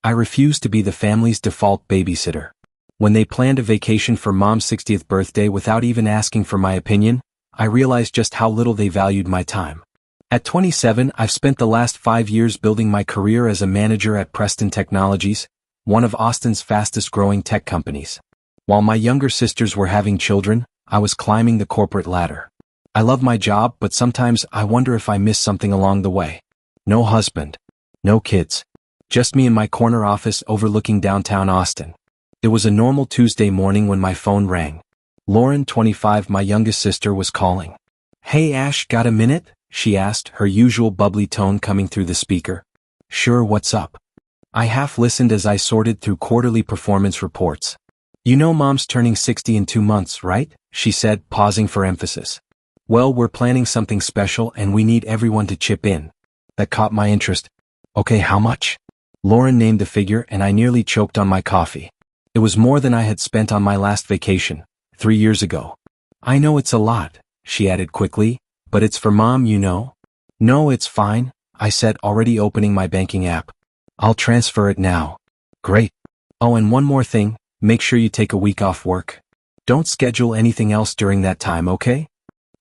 I refused to be the family's default babysitter. When they planned a vacation for Mom's 60th birthday without even asking for my opinion, I realized just how little they valued my time. At 27, I've spent the last 5 years building my career as a manager at Preston Technologies, one of Austin's fastest-growing tech companies. While my younger sisters were having children, I was climbing the corporate ladder. I love my job, but sometimes I wonder if I missed something along the way. No husband. No kids. Just me in my corner office overlooking downtown Austin. It was a normal Tuesday morning when my phone rang. Lauren, 25, my youngest sister, was calling. "Hey Ash, got a minute?" she asked, her usual bubbly tone coming through the speaker. "Sure, what's up?" I half listened as I sorted through quarterly performance reports. "You know Mom's turning 60 in 2 months, right?" she said, pausing for emphasis. "Well, we're planning something special and we need everyone to chip in." That caught my interest. "Okay, how much?" Lauren named the figure and I nearly choked on my coffee. It was more than I had spent on my last vacation, 3 years ago. "I know it's a lot," she added quickly, "but it's for Mom, you know." "No, it's fine," I said, already opening my banking app. "I'll transfer it now." "Great. Oh, and one more thing, make sure you take a week off work. Don't schedule anything else during that time, okay?"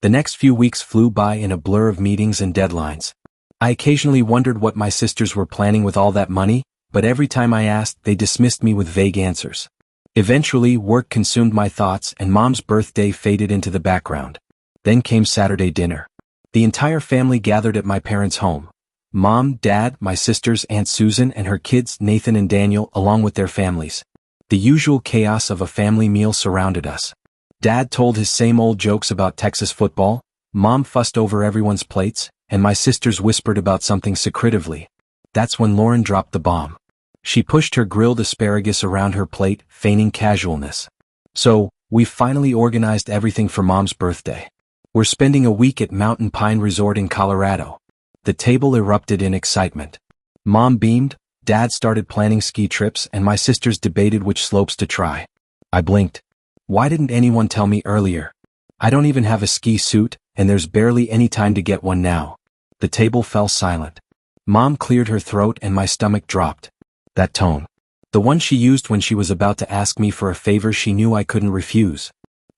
The next few weeks flew by in a blur of meetings and deadlines. I occasionally wondered what my sisters were planning with all that money, but every time I asked, they dismissed me with vague answers. Eventually, work consumed my thoughts and Mom's birthday faded into the background. Then came Saturday dinner. The entire family gathered at my parents' home. Mom, Dad, my sisters, Aunt Susan, and her kids, Nathan and Daniel, along with their families. The usual chaos of a family meal surrounded us. Dad told his same old jokes about Texas football, Mom fussed over everyone's plates, and my sisters whispered about something secretively. That's when Lauren dropped the bomb. She pushed her grilled asparagus around her plate, feigning casualness. "So, we've finally organized everything for Mom's birthday. We're spending a week at Mountain Pine Resort in Colorado." The table erupted in excitement. Mom beamed, Dad started planning ski trips, and my sisters debated which slopes to try. I blinked. Why didn't anyone tell me earlier? I don't even have a ski suit, and there's barely any time to get one now. The table fell silent. Mom cleared her throat and my stomach dropped. That tone. The one she used when she was about to ask me for a favor she knew I couldn't refuse.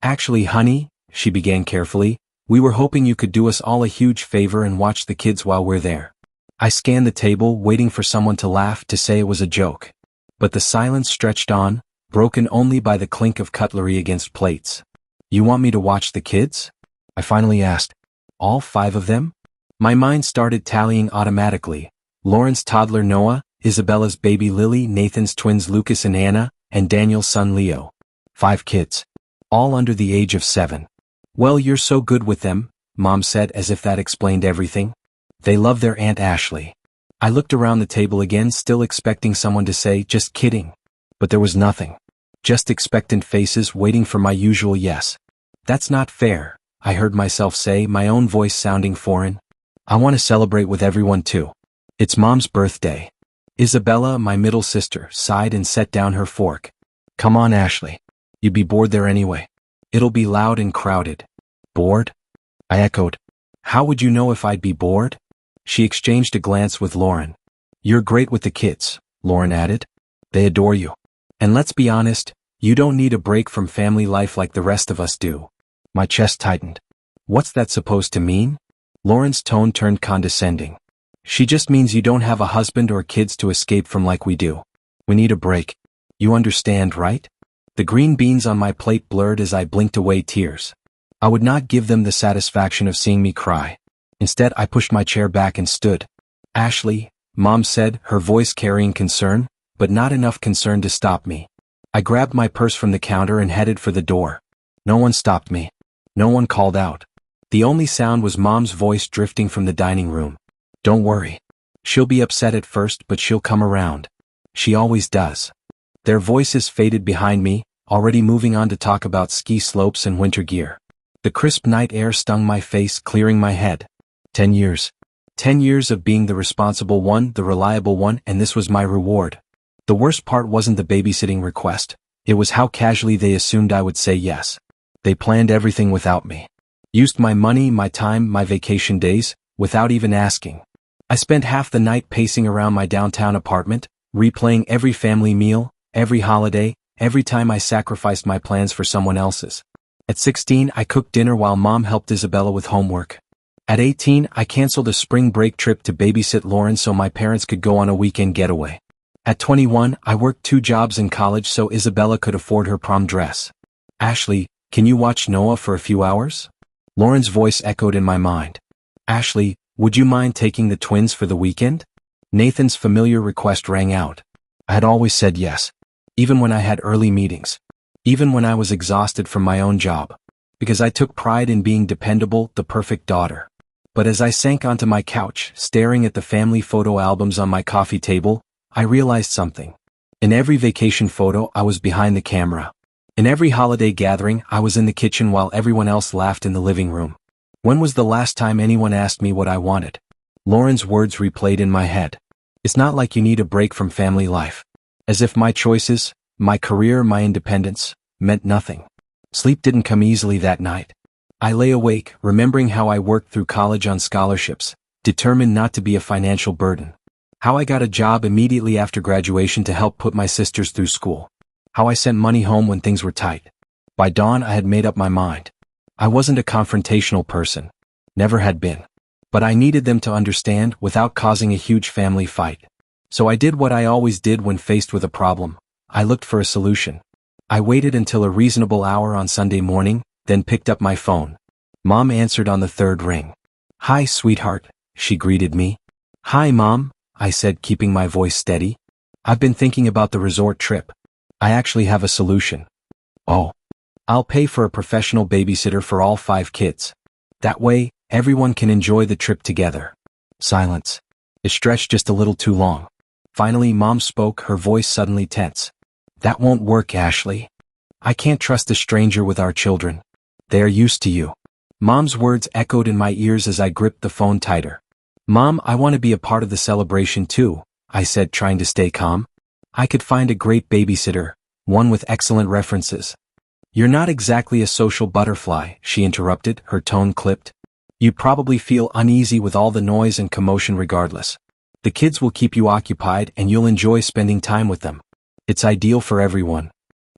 "Actually, honey," she began carefully, "we were hoping you could do us all a huge favor and watch the kids while we're there." I scanned the table, waiting for someone to laugh, to say it was a joke. But the silence stretched on, broken only by the clink of cutlery against plates. "You want me to watch the kids?" I finally asked. "All 5 of them?" My mind started tallying automatically. Lauren's toddler Noah, Isabella's baby Lily, Nathan's twins Lucas and Anna, and Daniel's son Leo. 5 kids. All under the age of 7. "Well, you're so good with them," Mom said, as if that explained everything. "They love their Aunt Ashley." I looked around the table again, still expecting someone to say, "Just kidding." But there was nothing. Just expectant faces waiting for my usual yes. "That's not fair," I heard myself say, my own voice sounding foreign. "I want to celebrate with everyone too. It's Mom's birthday." Isabella, my middle sister, sighed and set down her fork. "Come on, Ashley. You'd be bored there anyway. It'll be loud and crowded." "Bored?" I echoed. "How would you know if I'd be bored?" She exchanged a glance with Lauren. "You're great with the kids," Lauren added. "They adore you. And let's be honest, you don't need a break from family life like the rest of us do." My chest tightened. "What's that supposed to mean?" Lauren's tone turned condescending. "She just means you don't have a husband or kids to escape from like we do. We need a break. You understand, right?" The green beans on my plate blurred as I blinked away tears. I would not give them the satisfaction of seeing me cry. Instead, I pushed my chair back and stood. "Ashley," Mom said, her voice carrying concern, but not enough concern to stop me. I grabbed my purse from the counter and headed for the door. No one stopped me. No one called out. The only sound was Mom's voice drifting from the dining room. "Don't worry. She'll be upset at first, but she'll come around. She always does." Their voices faded behind me, already moving on to talk about ski slopes and winter gear. The crisp night air stung my face, clearing my head. 10 years. 10 years of being the responsible one, the reliable one, and this was my reward. The worst part wasn't the babysitting request. It was how casually they assumed I would say yes. They planned everything without me. Used my money, my time, my vacation days, without even asking. I spent half the night pacing around my downtown apartment, replaying every family meal, every holiday, every time I sacrificed my plans for someone else's. At 16, I cooked dinner while Mom helped Isabella with homework. At 18, I canceled a spring break trip to babysit Lauren so my parents could go on a weekend getaway. At 21, I worked 2 jobs in college so Isabella could afford her prom dress. Ashley, can you watch Noah for a few hours? Lauren's voice echoed in my mind. Ashley, would you mind taking the twins for the weekend? Nathan's familiar request rang out. I had always said yes. Even when I had early meetings. Even when I was exhausted from my own job. Because I took pride in being dependable, the perfect daughter. But as I sank onto my couch, staring at the family photo albums on my coffee table, I realized something. In every vacation photo, I was behind the camera. In every holiday gathering, I was in the kitchen while everyone else laughed in the living room. When was the last time anyone asked me what I wanted? Lauren's words replayed in my head. It's not like you need a break from family life. As if my choices, my career, my independence, meant nothing. Sleep didn't come easily that night. I lay awake, remembering how I worked through college on scholarships, determined not to be a financial burden. How I got a job immediately after graduation to help put my sisters through school. How I sent money home when things were tight. By dawn, I had made up my mind. I wasn't a confrontational person. Never had been. But I needed them to understand without causing a huge family fight. So I did what I always did when faced with a problem. I looked for a solution. I waited until a reasonable hour on Sunday morning, then picked up my phone. Mom answered on the 3rd ring. "Hi, sweetheart," she greeted me. "Hi, Mom," I said, keeping my voice steady. "I've been thinking about the resort trip. I actually have a solution." "Oh. I'll pay for a professional babysitter for all 5 kids. That way, everyone can enjoy the trip together." Silence. It stretched just a little too long. Finally, Mom spoke, her voice suddenly tense. "That won't work, Ashley. I can't trust a stranger with our children. They are used to you." Mom's words echoed in my ears as I gripped the phone tighter. "Mom, I want to be a part of the celebration too," I said, trying to stay calm. "I could find a great babysitter, one with excellent references." "You're not exactly a social butterfly," she interrupted, her tone clipped. "You probably feel uneasy with all the noise and commotion regardless. The kids will keep you occupied and you'll enjoy spending time with them. It's ideal for everyone."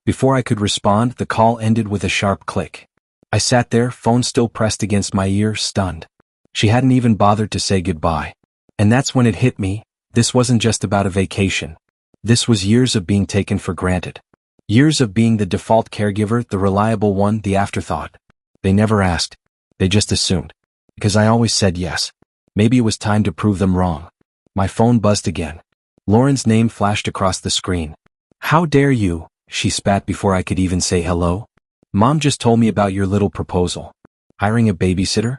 Before I could respond, the call ended with a sharp click. I sat there, phone still pressed against my ear, stunned. She hadn't even bothered to say goodbye. And that's when it hit me, this wasn't just about a vacation. This was years of being taken for granted. Years of being the default caregiver, the reliable one, the afterthought. They never asked. They just assumed. Because I always said yes. Maybe it was time to prove them wrong. My phone buzzed again. Lauren's name flashed across the screen. "How dare you," she spat before I could even say hello. "Mom just told me about your little proposal. Hiring a babysitter?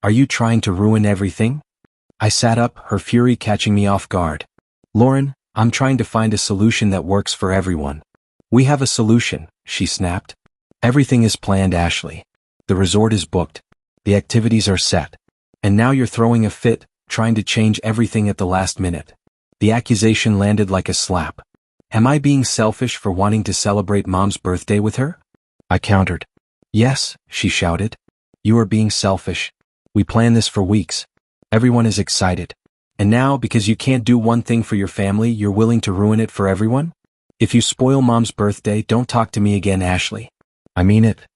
Are you trying to ruin everything?" I sat up, her fury catching me off guard. "Lauren, I'm trying to find a solution that works for everyone." "We have a solution," she snapped. "Everything is planned, Ashley. The resort is booked. The activities are set. And now you're throwing a fit, trying to change everything at the last minute." The accusation landed like a slap. Am I being selfish for wanting to celebrate Mom's birthday with her? I countered. "Yes," she shouted. "You are being selfish. We planned this for weeks. Everyone is excited. And now, because you can't do one thing for your family, you're willing to ruin it for everyone? If you spoil Mom's birthday, don't talk to me again, Ashley." "I mean it."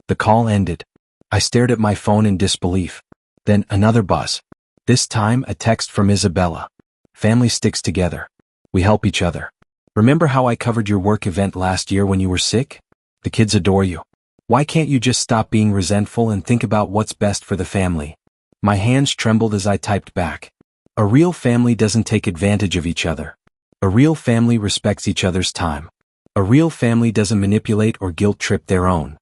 The call ended. I stared at my phone in disbelief. Then another buzz. This time, a text from Isabella. "Family sticks together. We help each other. Remember how I covered your work event last year when you were sick? The kids adore you. Why can't you just stop being resentful and think about what's best for the family?" My hands trembled as I typed back. A real family doesn't take advantage of each other. A real family respects each other's time. A real family doesn't manipulate or guilt trip their own.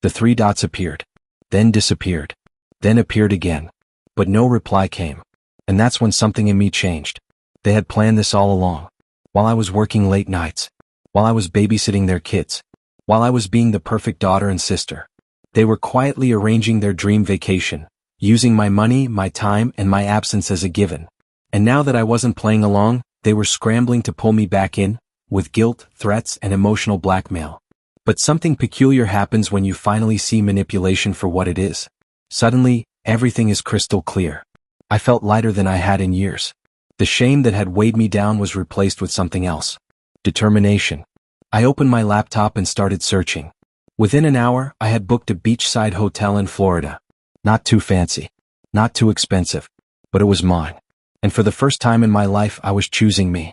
The 3 dots appeared. Then disappeared. Then appeared again. But no reply came. And that's when something in me changed. They had planned this all along. While I was working late nights. While I was babysitting their kids. While I was being the perfect daughter and sister. They were quietly arranging their dream vacation, using my money, my time, and my absence as a given. And now that I wasn't playing along, they were scrambling to pull me back in, with guilt, threats, and emotional blackmail. But something peculiar happens when you finally see manipulation for what it is. Suddenly, everything is crystal clear. I felt lighter than I had in years. The shame that had weighed me down was replaced with something else. Determination. I opened my laptop and started searching. Within an hour, I had booked a beachside hotel in Florida. Not too fancy. Not too expensive. But it was mine. And for the first time in my life, I was choosing me.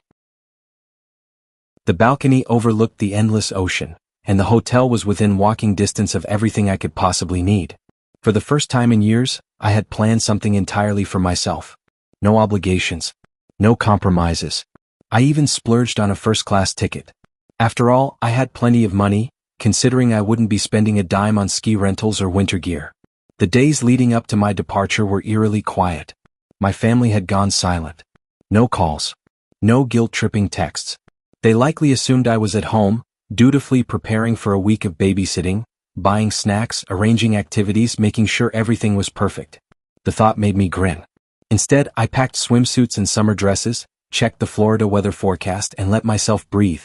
The balcony overlooked the endless ocean, and the hotel was within walking distance of everything I could possibly need. For the first time in years, I had planned something entirely for myself. No obligations. No compromises. I even splurged on a first-class ticket. After all, I had plenty of money, considering I wouldn't be spending a dime on ski rentals or winter gear. The days leading up to my departure were eerily quiet. My family had gone silent. No calls. No guilt-tripping texts. They likely assumed I was at home, dutifully preparing for a week of babysitting, buying snacks, arranging activities, making sure everything was perfect. The thought made me grin. Instead, I packed swimsuits and summer dresses, checked the Florida weather forecast, and let myself breathe.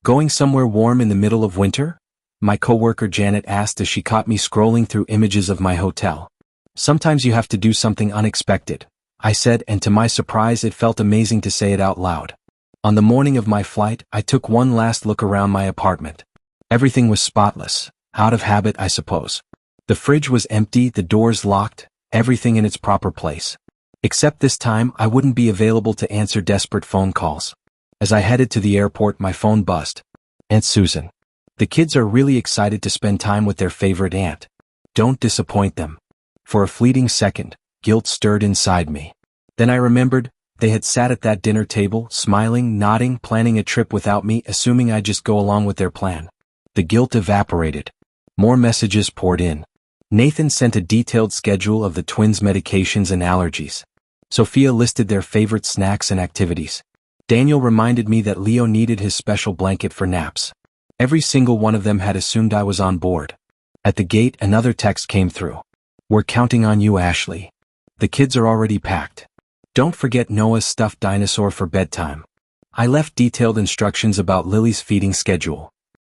Going somewhere warm in the middle of winter? My coworker Janet asked as she caught me scrolling through images of my hotel. Sometimes you have to do something unexpected, I said, and to my surprise it felt amazing to say it out loud. On the morning of my flight, I took one last look around my apartment. Everything was spotless, out of habit I suppose. The fridge was empty, the doors locked, everything in its proper place. Except this time I wouldn't be available to answer desperate phone calls. As I headed to the airport, my phone buzzed. Aunt Susan. The kids are really excited to spend time with their favorite aunt. Don't disappoint them. For a fleeting second, guilt stirred inside me. Then I remembered, they had sat at that dinner table, smiling, nodding, planning a trip without me, assuming I'd just go along with their plan. The guilt evaporated. More messages poured in. Nathan sent a detailed schedule of the twins' medications and allergies. Sophia listed their favorite snacks and activities. Daniel reminded me that Leo needed his special blanket for naps. Every single one of them had assumed I was on board. At the gate, another text came through. We're counting on you, Ashley. The kids are already packed. Don't forget Noah's stuffed dinosaur for bedtime. I left detailed instructions about Lily's feeding schedule.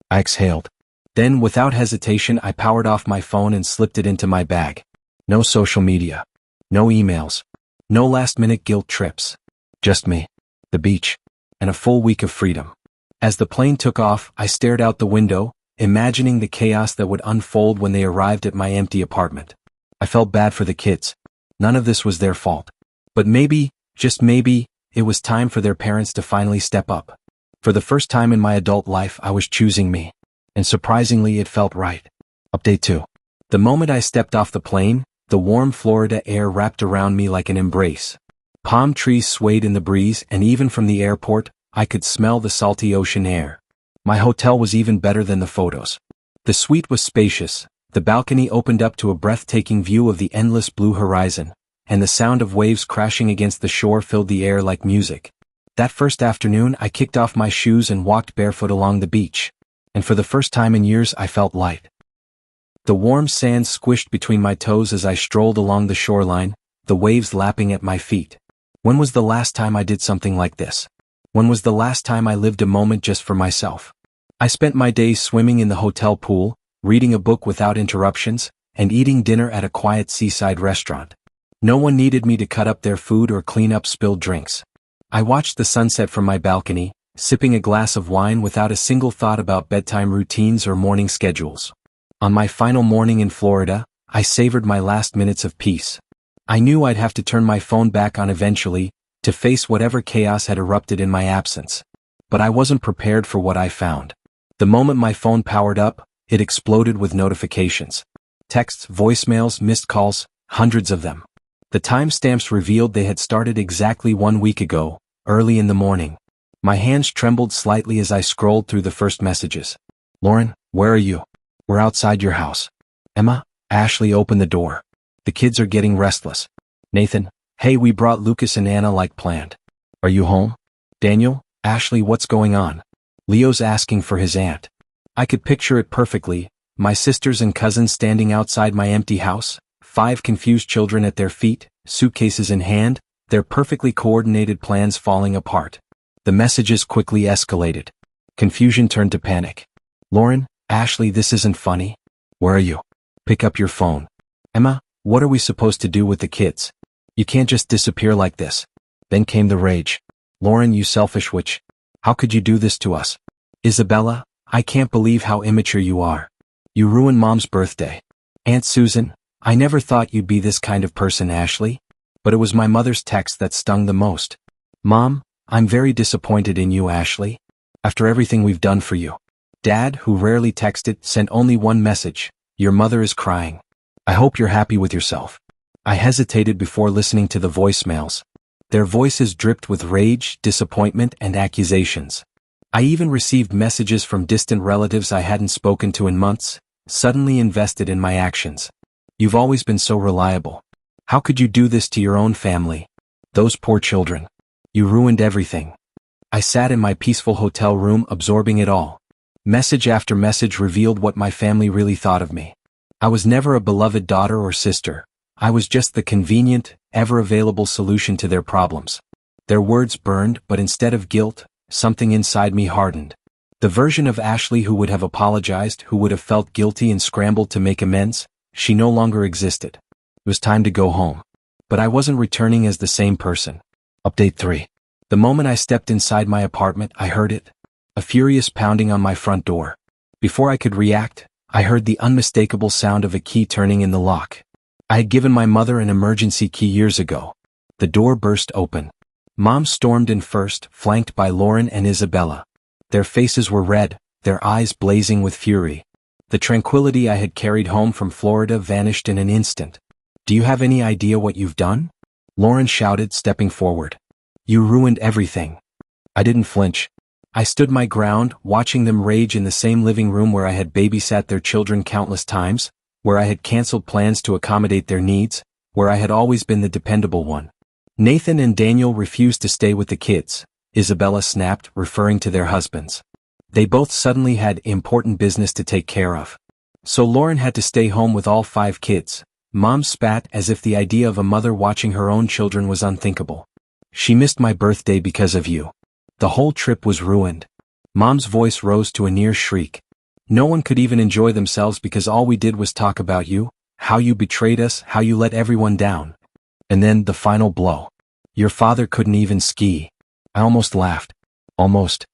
I exhaled. Then, without hesitation, I powered off my phone and slipped it into my bag. No social media. No emails. No last-minute guilt trips. Just me, the beach, and a full week of freedom. As the plane took off, I stared out the window, imagining the chaos that would unfold when they arrived at my empty apartment. I felt bad for the kids. None of this was their fault. But maybe, just maybe, it was time for their parents to finally step up. For the first time in my adult life, I was choosing me. And surprisingly, it felt right. Update 2. The moment I stepped off the plane, the warm Florida air wrapped around me like an embrace. Palm trees swayed in the breeze, and even from the airport, I could smell the salty ocean air. My hotel was even better than the photos. The suite was spacious, the balcony opened up to a breathtaking view of the endless blue horizon, and the sound of waves crashing against the shore filled the air like music. That first afternoon, I kicked off my shoes and walked barefoot along the beach. And for the first time in years, I felt light. The warm sand squished between my toes as I strolled along the shoreline, the waves lapping at my feet. When was the last time I did something like this? When was the last time I lived a moment just for myself? I spent my days swimming in the hotel pool, reading a book without interruptions, and eating dinner at a quiet seaside restaurant. No one needed me to cut up their food or clean up spilled drinks. I watched the sunset from my balcony, sipping a glass of wine without a single thought about bedtime routines or morning schedules. On my final morning in Florida, I savored my last minutes of peace. I knew I'd have to turn my phone back on eventually, to face whatever chaos had erupted in my absence. But I wasn't prepared for what I found. The moment my phone powered up, it exploded with notifications. Texts, voicemails, missed calls, hundreds of them. The timestamps revealed they had started exactly 1 week ago, early in the morning. My hands trembled slightly as I scrolled through the first messages. Lauren, where are you? We're outside your house. Emma, Ashley, open the door. The kids are getting restless. Nathan, hey, we brought Lucas and Anna like planned. Are you home? Daniel, Ashley, what's going on? Leo's asking for his aunt. I could picture it perfectly, my sisters and cousins standing outside my empty house, 5 confused children at their feet, suitcases in hand, their perfectly coordinated plans falling apart. The messages quickly escalated. Confusion turned to panic. Lauren, Ashley, this isn't funny. Where are you? Pick up your phone. Emma, what are we supposed to do with the kids? You can't just disappear like this. Then came the rage. Lauren, you selfish witch. How could you do this to us? Isabella, I can't believe how immature you are. You ruined Mom's birthday. Aunt Susan, I never thought you'd be this kind of person, Ashley. But it was my mother's text that stung the most. Mom, I'm very disappointed in you, Ashley. After everything we've done for you. Dad, who rarely texted, sent only one message. Your mother is crying. I hope you're happy with yourself. I hesitated before listening to the voicemails. Their voices dripped with rage, disappointment, and accusations. I even received messages from distant relatives I hadn't spoken to in months, suddenly invested in my actions. You've always been so reliable. How could you do this to your own family? Those poor children. You ruined everything. I sat in my peaceful hotel room absorbing it all. Message after message revealed what my family really thought of me. I was never a beloved daughter or sister. I was just the convenient, ever-available solution to their problems. Their words burned, but instead of guilt, something inside me hardened. The version of Ashley who would have apologized, who would have felt guilty and scrambled to make amends, she no longer existed. It was time to go home. But I wasn't returning as the same person. Update 3. The moment I stepped inside my apartment, I heard it. A furious pounding on my front door. Before I could react, I heard the unmistakable sound of a key turning in the lock. I had given my mother an emergency key years ago. The door burst open. Mom stormed in first, flanked by Lauren and Isabella. Their faces were red, their eyes blazing with fury. The tranquility I had carried home from Florida vanished in an instant. Do you have any idea what you've done? Lauren shouted, stepping forward. You ruined everything. I didn't flinch. I stood my ground, watching them rage in the same living room where I had babysat their children countless times, where I had canceled plans to accommodate their needs, where I had always been the dependable one. Nathan and Daniel refused to stay with the kids, Isabella snapped, referring to their husbands. They both suddenly had important business to take care of. So Lauren had to stay home with all 5 kids. Mom spat as if the idea of a mother watching her own children was unthinkable. She missed my birthday because of you. The whole trip was ruined. Mom's voice rose to a near shriek. No one could even enjoy themselves because all we did was talk about you, how you betrayed us, how you let everyone down. And then the final blow. Your father couldn't even ski. I almost laughed. Almost.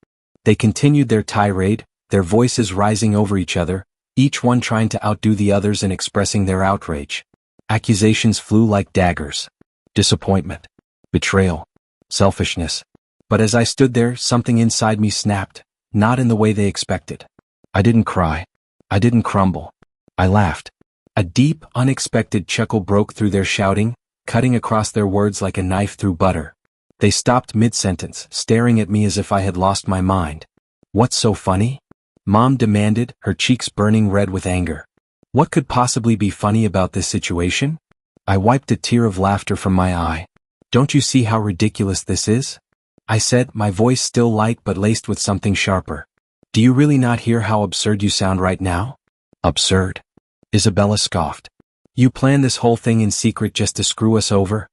They continued their tirade, their voices rising over each other, each one trying to outdo the others in expressing their outrage. Accusations flew like daggers. Disappointment. Betrayal. Selfishness. But as I stood there, something inside me snapped, not in the way they expected. I didn't cry. I didn't crumble. I laughed. A deep, unexpected chuckle broke through their shouting, cutting across their words like a knife through butter. They stopped mid-sentence, staring at me as if I had lost my mind. What's so funny? Mom demanded, her cheeks burning red with anger. What could possibly be funny about this situation? I wiped a tear of laughter from my eye. Don't you see how ridiculous this is? I said, my voice still light but laced with something sharper. Do you really not hear how absurd you sound right now? Absurd? Isabella scoffed. You planned this whole thing in secret just to screw us over?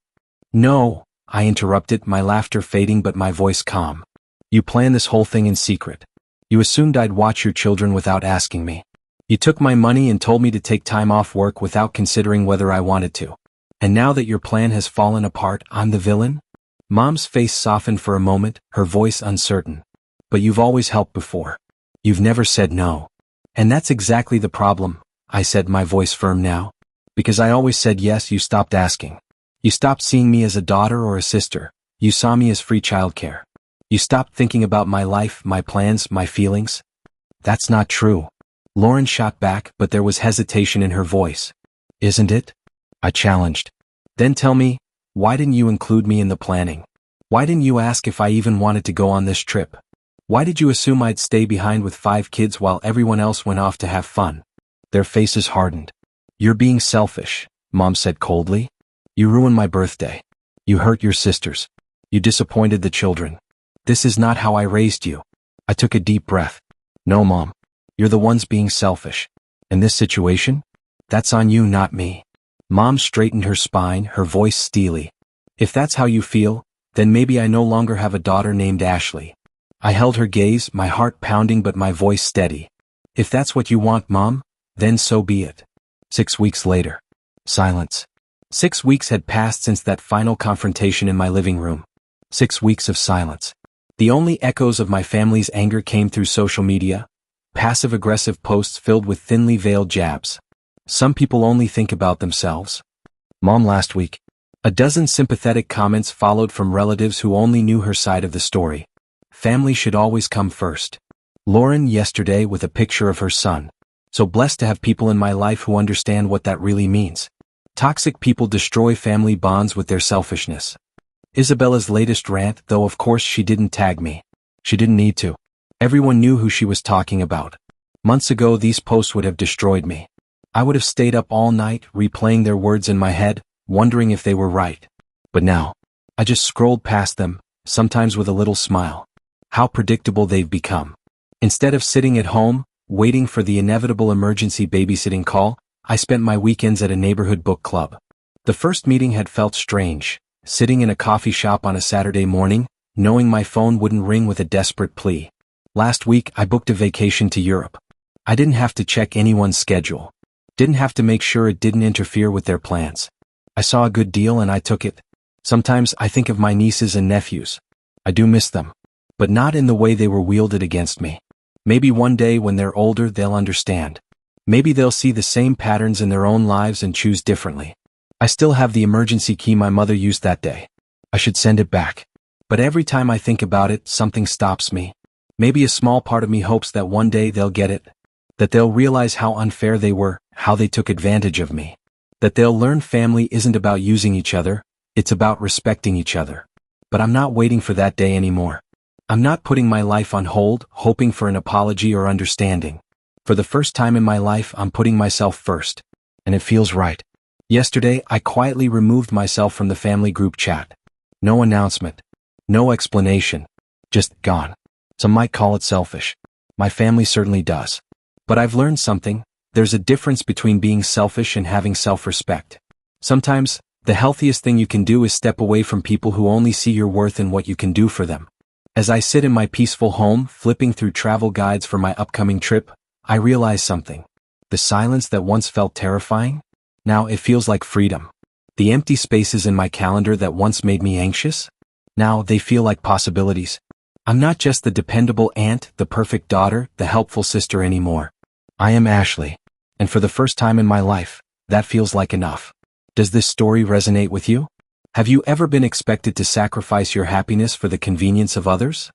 No, I interrupted, my laughter fading but my voice calm. You planned this whole thing in secret. You assumed I'd watch your children without asking me. You took my money and told me to take time off work without considering whether I wanted to. And now that your plan has fallen apart, I'm the villain? Mom's face softened for a moment, her voice uncertain. But you've always helped before. You've never said no. And that's exactly the problem, I said, my voice firm now. Because I always said yes, you stopped asking. You stopped seeing me as a daughter or a sister. You saw me as free childcare. You stopped thinking about my life, my plans, my feelings. That's not true. Lauren shot back, but there was hesitation in her voice. Isn't it? I challenged. Then tell me, why didn't you include me in the planning? Why didn't you ask if I even wanted to go on this trip? Why did you assume I'd stay behind with 5 kids while everyone else went off to have fun? Their faces hardened. You're being selfish, Mom said coldly. You ruined my birthday. You hurt your sisters. You disappointed the children. This is not how I raised you. I took a deep breath. No, Mom. You're the ones being selfish. In this situation? That's on you, not me. Mom straightened her spine, her voice steely. If that's how you feel, then maybe I no longer have a daughter named Ashley. I held her gaze, my heart pounding but my voice steady. If that's what you want, Mom, then so be it. 6 weeks later. Silence. 6 weeks had passed since that final confrontation in my living room. 6 weeks of silence. The only echoes of my family's anger came through social media, passive-aggressive posts filled with thinly veiled jabs. Some people only think about themselves. Mom last week. A dozen sympathetic comments followed from relatives who only knew her side of the story. Family should always come first. Lauren yesterday with a picture of her son. So blessed to have people in my life who understand what that really means. Toxic people destroy family bonds with their selfishness. Isabella's latest rant, though of course she didn't tag me. She didn't need to. Everyone knew who she was talking about. Months ago these posts would have destroyed me. I would have stayed up all night replaying their words in my head, wondering if they were right. But now, I just scrolled past them, sometimes with a little smile. How predictable they've become. Instead of sitting at home, waiting for the inevitable emergency babysitting call, I spent my weekends at a neighborhood book club. The first meeting had felt strange, sitting in a coffee shop on a Saturday morning, knowing my phone wouldn't ring with a desperate plea. Last week I booked a vacation to Europe. I didn't have to check anyone's schedule. Didn't have to make sure it didn't interfere with their plans. I saw a good deal and I took it. Sometimes I think of my nieces and nephews. I do miss them. But not in the way they were wielded against me. Maybe one day when they're older they'll understand. Maybe they'll see the same patterns in their own lives and choose differently. I still have the emergency key my mother used that day. I should send it back. But every time I think about it, something stops me. Maybe a small part of me hopes that one day they'll get it. That they'll realize how unfair they were, how they took advantage of me. That they'll learn family isn't about using each other, it's about respecting each other. But I'm not waiting for that day anymore. I'm not putting my life on hold, hoping for an apology or understanding. For the first time in my life, I'm putting myself first. And it feels right. Yesterday, I quietly removed myself from the family group chat. No announcement. No explanation. Just gone. Some might call it selfish. My family certainly does. But I've learned something. There's a difference between being selfish and having self-respect. Sometimes, the healthiest thing you can do is step away from people who only see your worth in what you can do for them. As I sit in my peaceful home, flipping through travel guides for my upcoming trip, I realize something. The silence that once felt terrifying? Now it feels like freedom. The empty spaces in my calendar that once made me anxious? Now they feel like possibilities. I'm not just the dependable aunt, the perfect daughter, the helpful sister anymore. I am Ashley. And for the first time in my life, that feels like enough. Does this story resonate with you? Have you ever been expected to sacrifice your happiness for the convenience of others?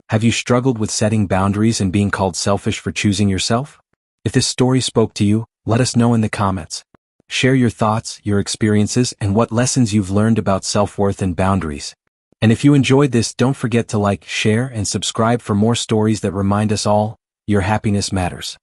Have you struggled with setting boundaries and being called selfish for choosing yourself? If this story spoke to you, let us know in the comments. Share your thoughts, your experiences, and what lessons you've learned about self-worth and boundaries. And if you enjoyed this, don't forget to like, share, and subscribe for more stories that remind us all, your happiness matters.